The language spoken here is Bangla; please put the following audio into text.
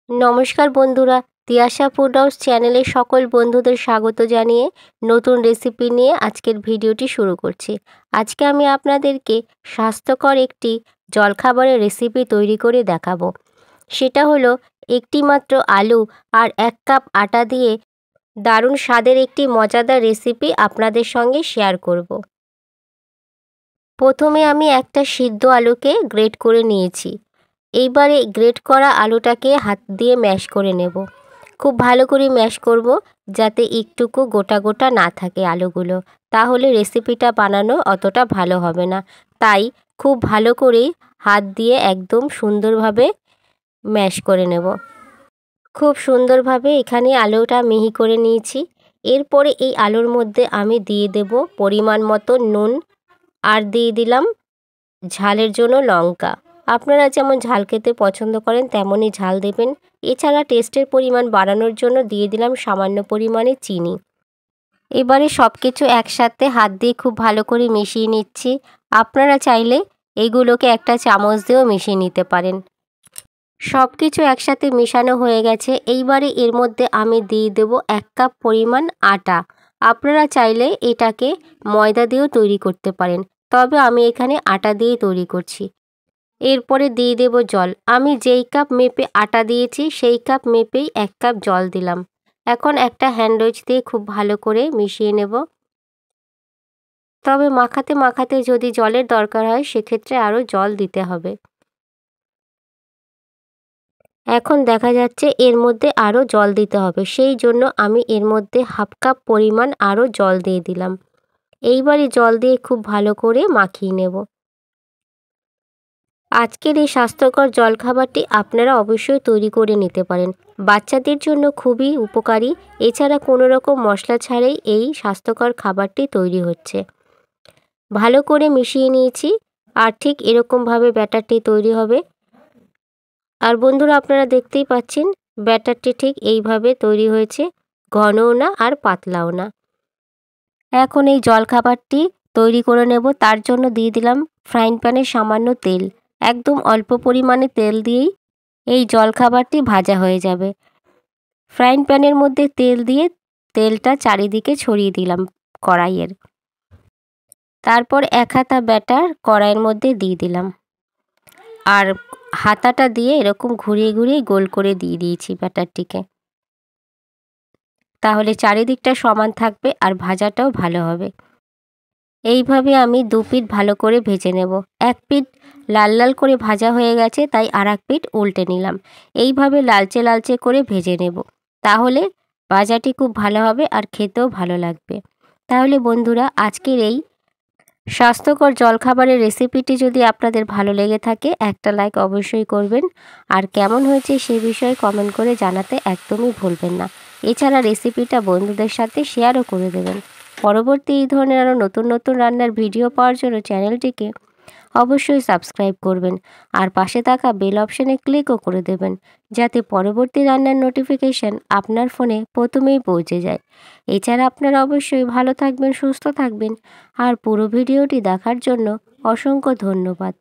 নমস্কার বন্ধুরা, তিয়াশা ফুড হাউস চ্যানেলে সকল বন্ধুদের স্বাগত জানিয়ে নতুন রেসিপি নিয়ে আজকের ভিডিওটি শুরু করছি। আজকে আমি আপনাদেরকে স্বাস্থ্যকর একটি জলখাবারের রেসিপি তৈরি করে দেখাবো। সেটা হলো একটি মাত্র আলু আর 1 কাপ আটা দিয়ে দারুণ স্বাদের একটি মজাদার রেসিপি আপনাদের সঙ্গে শেয়ার করব। প্রথমে আমি একটা সিদ্ধ আলুকে গ্রেট করে নিয়েছি। এইবারে গ্রেট করা আলুটাকে হাত দিয়ে ম্যাশ করে নেব। খুব ভালো করে ম্যাশ করব, যাতে একটুকু গোটা গোটা না থাকে আলুগুলো, তাহলে রেসিপিটা বানানো অতটা ভালো হবে না। তাই খুব ভালো করে হাত দিয়ে একদম সুন্দরভাবে ম্যাশ করে নেব। খুব সুন্দরভাবে এখানে আলুটা মিহি করে নিয়েছি। এরপরে এই আলুর মধ্যে আমি দিয়ে দেব পরিমাণ মতো নুন, আর দিয়ে দিলাম ঝালের জন্য লঙ্কা। আপনারা যেমন ঝাল খেতে পছন্দ করেন তেমনই ঝাল দেবেন। এছাড়া টেস্টের পরিমাণ বাড়ানোর জন্য দিয়ে দিলাম সামান্য পরিমাণে চিনি। এবারে সব কিছু একসাথে হাত দিয়ে খুব ভালো করে মিশিয়ে নিচ্ছি। আপনারা চাইলে এগুলোকে একটা চামচ দিয়েও মিশিয়ে নিতে পারেন। সব কিছু একসাথে মেশানো হয়ে গেছে। এইবারে এর মধ্যে আমি দিয়ে দেব 1 কাপ পরিমাণ আটা। আপনারা চাইলে এটাকে ময়দা দিয়েও তৈরি করতে পারেন, তবে আমি এখানে আটা দিয়ে তৈরি করছি। এরপরে দিয়ে দেব জল। আমি যেই কাপ মেপে আটা দিয়েছি সেই কাপ মেপেই 1 কাপ জল দিলাম। এখন একটা হ্যান্ড উইচ দিয়ে খুব ভালো করে মিশিয়ে নেব। তবে মাখাতে মাখাতে যদি জলের দরকার হয় সেক্ষেত্রে আরও জল দিতে হবে। এখন দেখা যাচ্ছে এর মধ্যে আরও জল দিতে হবে, সেই জন্য আমি এর মধ্যে 1/2 কাপ পরিমাণ আরও জল দিয়ে দিলাম। এইবারে জল দিয়ে খুব ভালো করে মাখিয়ে নেব। আজকের এই স্বাস্থ্যকর জলখাবারটি আপনারা অবশ্যই তৈরি করে নিতে পারেন। বাচ্চাদের জন্য খুবই উপকারী। এছাড়া কোনো রকম মশলা ছাড়াই এই স্বাস্থ্যকর খাবারটি তৈরি হচ্ছে। ভালো করে মিশিয়ে নিয়েছি, আর ঠিক এরকমভাবে ব্যাটারটি তৈরি হবে। আর বন্ধুরা, আপনারা দেখতেই পাচ্ছেন ব্যাটারটি ঠিক এইভাবে তৈরি হয়েছে, ঘনও না আর পাতলাও না। এখন এই জলখাবারটি তৈরি করে নেব। তার জন্য দিয়ে দিলাম ফ্রাইং প্যানে সামান্য তেল। একদম অল্প পরিমাণে তেল দিয়েই এই জলখাবারটি ভাজা হয়ে যাবে। ফ্রাইং প্যানের মধ্যে তেল দিয়ে তেলটা চারিদিকে ছড়িয়ে দিলাম কড়াইয়ের। তারপর 1 হাতা ব্যাটার কড়াইয়ের মধ্যে দিয়ে দিলাম, আর হাতাটা দিয়ে এরকম ঘুরিয়ে ঘুরিয়ে গোল করে দিয়ে দিয়েছি ব্যাটারটিকে। তাহলে চারিদিকটা সমান থাকবে আর ভাজাটাও ভালো হবে। এইভাবে আমি 2 পিঠ ভালো করে ভেজে নেব। 1 পিঠ লাল লাল করে ভাজা হয়ে গেছে, তাই আর 1 পিঠ উল্টে নিলাম। এইভাবে লালচে লালচে করে ভেজে নেব, তাহলে ভাজাটি খুব ভালো হবে আর খেতেও ভালো লাগবে। তাহলে বন্ধুরা, আজকের এই স্বাস্থ্যকর জলখাবারের রেসিপিটি যদি আপনাদের ভালো লেগে থাকে একটা লাইক অবশ্যই করবেন, আর কেমন হয়েছে সে বিষয়ে কমেন্ট করে জানাতে একদমই ভুলবেন না। এছাড়া রেসিপিটা বন্ধুদের সাথে শেয়ারও করে দেবেন। পরবর্তী এই ধরনের আরও নতুন নতুন রান্নার ভিডিও পাওয়ার জন্য চ্যানেলটিকে অবশ্যই সাবস্ক্রাইব করবেন, আর পাশে থাকা বেল অপশানে ক্লিকও করে দেবেন, যাতে পরবর্তী রান্নার নোটিফিকেশান আপনার ফোনে প্রথমেই পৌঁছে যায়। এছাড়া আপনারা অবশ্যই ভালো থাকবেন, সুস্থ থাকবেন, আর পুরো ভিডিওটি দেখার জন্য অসংখ্য ধন্যবাদ।